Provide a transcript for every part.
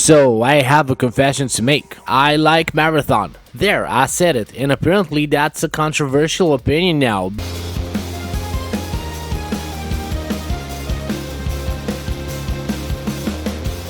So, I have a confession to make. I like Marathon. There, I said it, and apparently that's a controversial opinion now.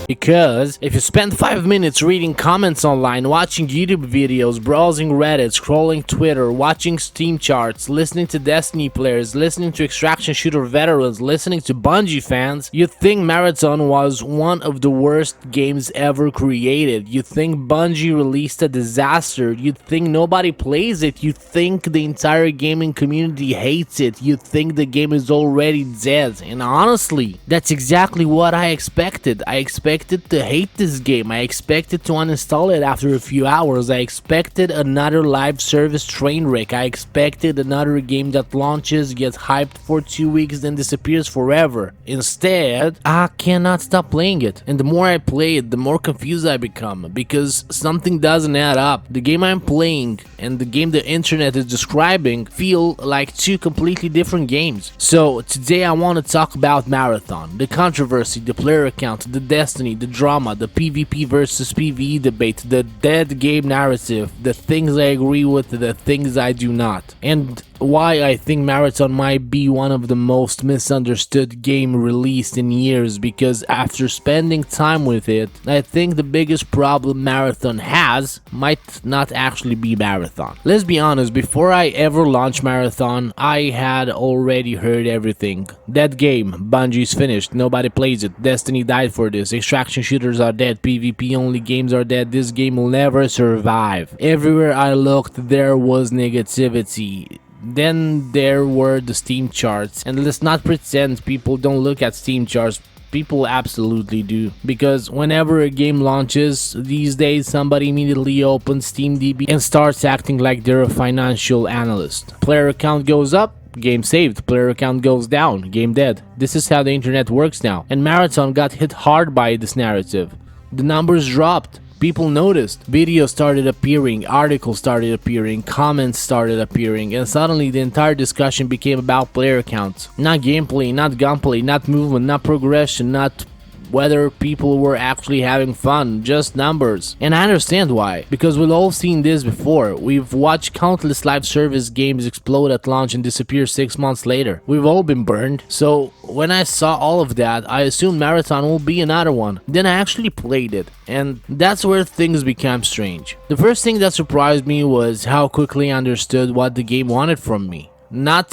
Because if you spend 5 minutes reading comments online, watching YouTube videos, browsing Reddit, scrolling Twitter, watching Steam charts, listening to Destiny players, listening to extraction shooter veterans, listening to Bungie fans, you think Marathon was one of the worst games ever created. You think Bungie released a disaster. You think nobody plays it. You think the entire gaming community hates it. You think the game is already dead. And honestly, that's exactly what I expected. I expected to hate this game. I expected to uninstall it after a few hours. I expected another live service train wreck. I expected another game that launches, gets hyped for 2 weeks, then disappears forever. Instead, I cannot stop playing it. And the more I play it, the more confused I become, because something doesn't add up. The game I'm playing and the game the internet is describing feel like two completely different games. So today I want to talk about Marathon, the controversy, the player count, the Destiny, the drama, the PvP versus PvE debate, the dead game narrative, the things I agree with, the things I do not, and why I think Marathon might be one of the most misunderstood game released in years. Because after spending time with it, I think the biggest problem Marathon has might not actually be Marathon. Let's be honest, before I ever launched Marathon, I had already heard everything. That game, Bungie's finished, nobody plays it, Destiny died for this, extraction shooters are dead, PvP only games are dead, this game will never survive. Everywhere I looked there was negativity. Then there were the Steam charts, and let's not pretend people don't look at Steam charts. People absolutely do, because whenever a game launches these days, somebody immediately opens SteamDB and starts acting like they're a financial analyst. Player count goes up, game saved. Player count goes down, game dead. This is how the internet works now, and Marathon got hit hard by this narrative. The numbers dropped. People noticed, videos started appearing, articles started appearing, comments started appearing, and suddenly the entire discussion became about player counts. Not gameplay, not gunplay, not movement, not progression, not whether people were actually having fun, just numbers. And I understand why, because we've all seen this before. We've watched countless live service games explode at launch and disappear 6 months later. We've all been burned. So when I saw all of that, I assumed Marathon will be another one. Then I actually played it, and that's where things became strange. The first thing that surprised me was how quickly I understood what the game wanted from me. Now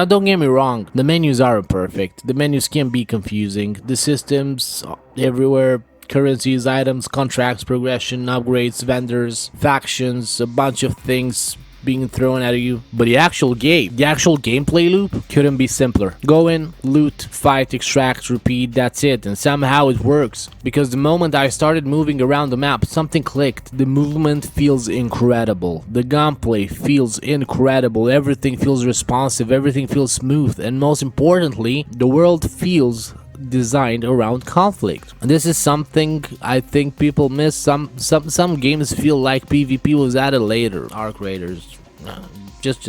don't get me wrong, the menus aren't perfect, the menus can be confusing, the systems everywhere, currencies, items, contracts, progression, upgrades, vendors, factions, a bunch of things being thrown at you, but the actual gameplay loop couldn't be simpler. Go in, loot, fight, extract, repeat, that's it, and somehow it works. Because the moment I started moving around the map, something clicked. The movement feels incredible, the gunplay feels incredible, everything feels responsive, everything feels smooth, and most importantly, the world feels designed around conflict. This is something I think people miss. Some games feel like PvP was added later. Arc Raiders, just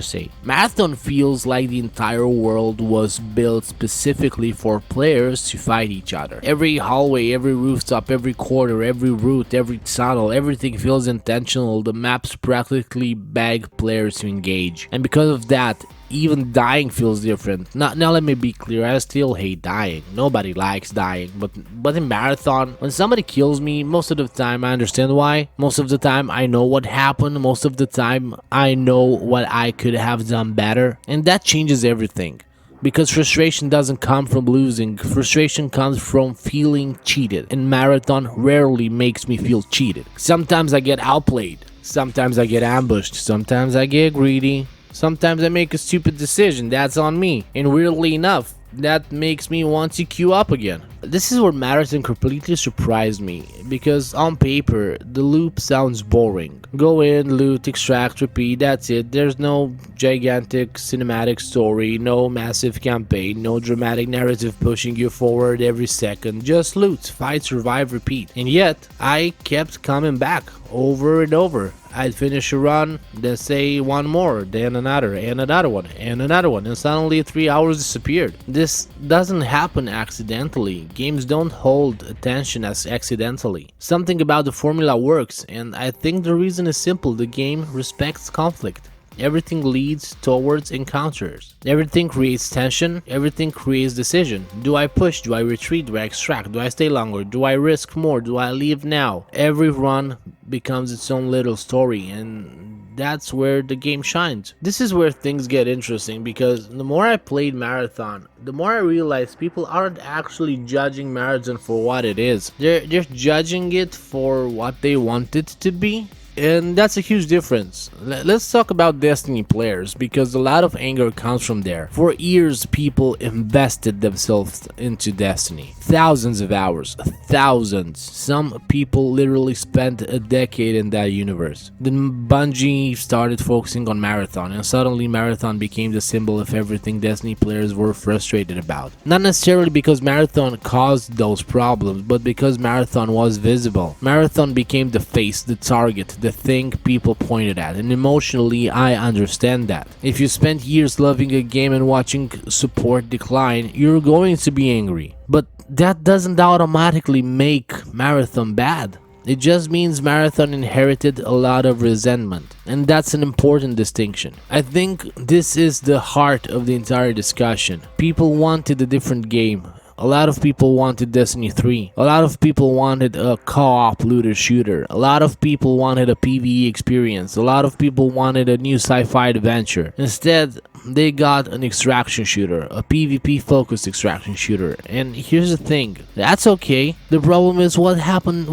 say. Marathon feels like the entire world was built specifically for players to fight each other. Every hallway, every rooftop, every corner, every route, every tunnel, everything feels intentional. The maps practically beg players to engage, and because of that, even dying feels different. Now let me be clear, I still hate dying. Nobody likes dying, but in Marathon, when somebody kills me, most of the time I understand why. Most of the time I know what happened. Most of the time I know what I could have done better, and that changes everything. Because frustration doesn't come from losing, frustration comes from feeling cheated, and Marathon rarely makes me feel cheated. Sometimes I get outplayed, sometimes I get ambushed, sometimes I get greedy, sometimes I make a stupid decision, that's on me, and weirdly enough, that makes me want to queue up again. This is where Marathon completely surprised me, because on paper, the loop sounds boring. Go in, loot, extract, repeat, that's it. There's no gigantic cinematic story, no massive campaign, no dramatic narrative pushing you forward every second. Just loot, fight, survive, repeat. And yet, I kept coming back over and over. I'd finish a run, then say one more, then another, and another one, and another one, and suddenly 3 hours disappeared. This doesn't happen accidentally. Games don't hold attention as accidentally. Something about the formula works, and I think the reason is simple: the game respects conflict. Everything leads towards encounters. Everything creates tension, everything creates decision. Do I push? Do I retreat? Do I extract? Do I stay longer? Do I risk more? Do I leave now? Every run becomes its own little story, and that's where the game shines. This is where things get interesting, because the more I played Marathon, the more I realized people aren't actually judging Marathon for what it is. They're judging it for what they want it to be. And that's a huge difference. Let's talk about Destiny players, because a lot of anger comes from there. For years, people invested themselves into Destiny. Thousands of hours, thousands. Some people literally spent a decade in that universe. Then Bungie started focusing on Marathon, and suddenly Marathon became the symbol of everything Destiny players were frustrated about. Not necessarily because Marathon caused those problems, but because Marathon was visible. Marathon became the face, the target, the thing people pointed at, and emotionally I understand that. If you spent years loving a game and watching support decline, you're going to be angry. But that doesn't automatically make Marathon bad. It just means Marathon inherited a lot of resentment, and that's an important distinction. I think this is the heart of the entire discussion. People wanted a different game. A lot of people wanted Destiny 3. A lot of people wanted a co-op looter shooter. A lot of people wanted a PvE experience. A lot of people wanted a new sci-fi adventure. Instead, they got an extraction shooter, a PvP focused extraction shooter. And here's the thing, that's okay. The problem is what happened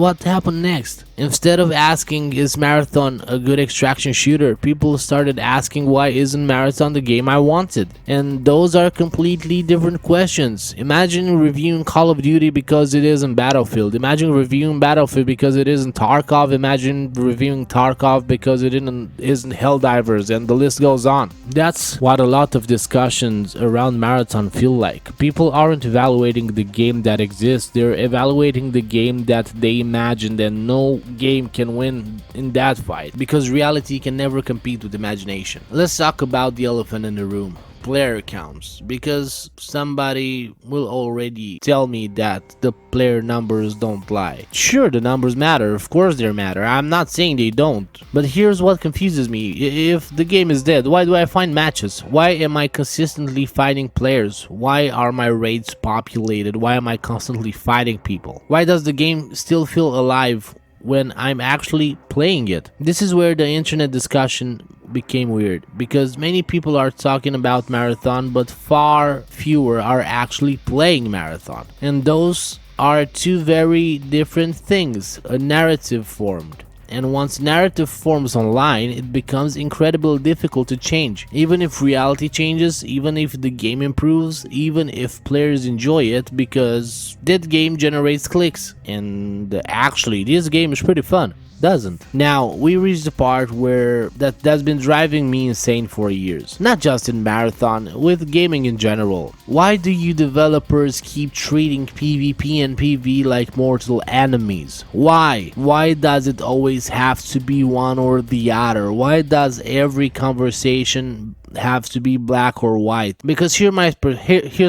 next. Instead of asking, is Marathon a good extraction shooter, people started asking, why isn't Marathon the game I wanted? And those are completely different questions. Imagine reviewing Call of Duty because it isn't Battlefield. Imagine reviewing Battlefield because it isn't Tarkov. Imagine reviewing Tarkov because it isn't Helldivers, and the list goes on. That's what a lot of discussions around Marathon feel like. People aren't evaluating the game that exists, they're evaluating the game that they imagined, and no game can win in that fight, because reality can never compete with imagination. Let's talk about the elephant in the room: player counts, because somebody will already tell me that the player numbers don't lie. Sure, the numbers matter, of course they matter, I'm not saying they don't, but here's what confuses me. If the game is dead, why do I find matches? Why am I consistently fighting players? Why are my raids populated? Why am I constantly fighting people? Why does the game still feel alive when I'm actually playing it? This is where the internet discussion became weird, because many people are talking about Marathon, but far fewer are actually playing Marathon. And those are two very different things. A narrative formed. And once narrative forms online, it becomes incredibly difficult to change. Even if reality changes, even if the game improves, even if players enjoy it, because that game generates clicks. And actually, this game is pretty fun, doesn't? Now, we reach the part where that's been driving me insane for years. Not just in Marathon, with gaming in general. Why do you developers keep treating PvP and PvE like mortal enemies? Why? Why does it always have to be one or the other? Why does every conversation have to be black or white? Because here's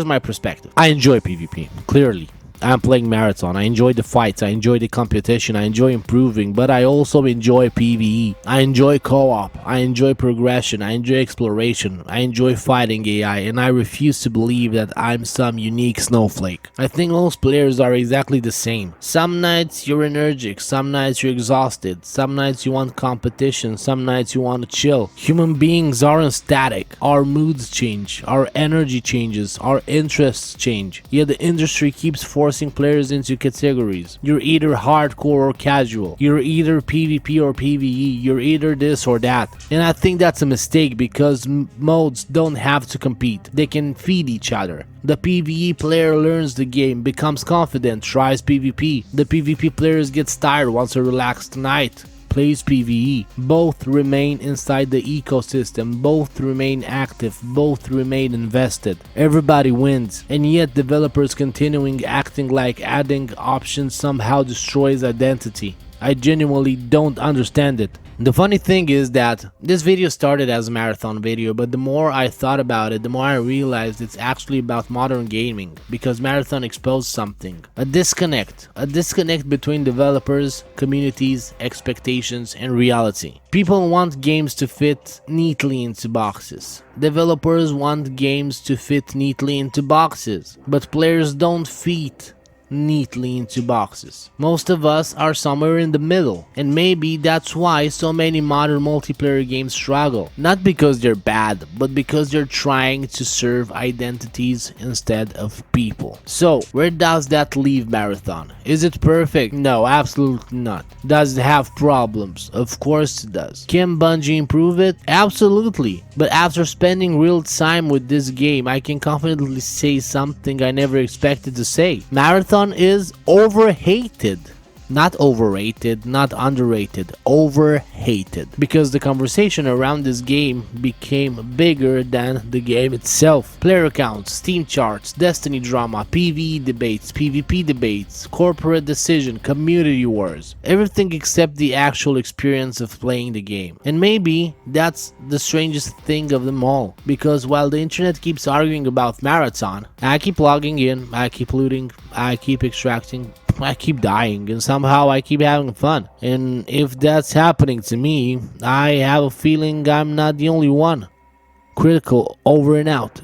my perspective. I enjoy PvP, clearly. I'm playing Marathon, I enjoy the fights, I enjoy the competition, I enjoy improving, but I also enjoy PvE. I enjoy co-op, I enjoy progression, I enjoy exploration, I enjoy fighting AI, and I refuse to believe that I'm some unique snowflake. I think most players are exactly the same. Some nights you're energetic, some nights you're exhausted, some nights you want competition, some nights you want to chill. Human beings aren't static. Our moods change, our energy changes, our interests change. Yet the industry keeps forcing players into categories. You're either hardcore or casual. You're either PvP or PvE. You're either this or that. And I think that's a mistake, because modes don't have to compete. They can feed each other. The PvE player learns the game, becomes confident, tries PvP. The PvP players gets tired, wants a relaxed night, plays PvE. Both remain inside the ecosystem, both remain active, both remain invested. Everybody wins, and yet developers continuing acting like adding options somehow destroys identity. I genuinely don't understand it. The funny thing is that this video started as a marathon video, but the more I thought about it, the more I realized it's actually about modern gaming, because marathon exposed something. A disconnect between developers, communities, expectations, and reality. People want games to fit neatly into boxes. Developers want games to fit neatly into boxes, but players don't fit neatly into boxes. Most of us are somewhere in the middle, and maybe that's why so many modern multiplayer games struggle. Not because they're bad, but because they're trying to serve identities instead of people. So, where does that leave Marathon? Is it perfect? No, absolutely not. Does it have problems? Of course it does. Can Bungie improve it? Absolutely. But after spending real time with this game, I can confidently say something I never expected to say. Marathon is overhated. Not overrated, not underrated, overhated. Because the conversation around this game became bigger than the game itself. Player counts, Steam charts, Destiny drama, PvE debates, PvP debates, corporate decision, community wars. Everything except the actual experience of playing the game. And maybe that's the strangest thing of them all. Because while the internet keeps arguing about Marathon, I keep logging in, I keep looting, I keep extracting, I keep dying, and somehow I keep having fun. And if that's happening to me, I have a feeling I'm not the only one. Critical over and out.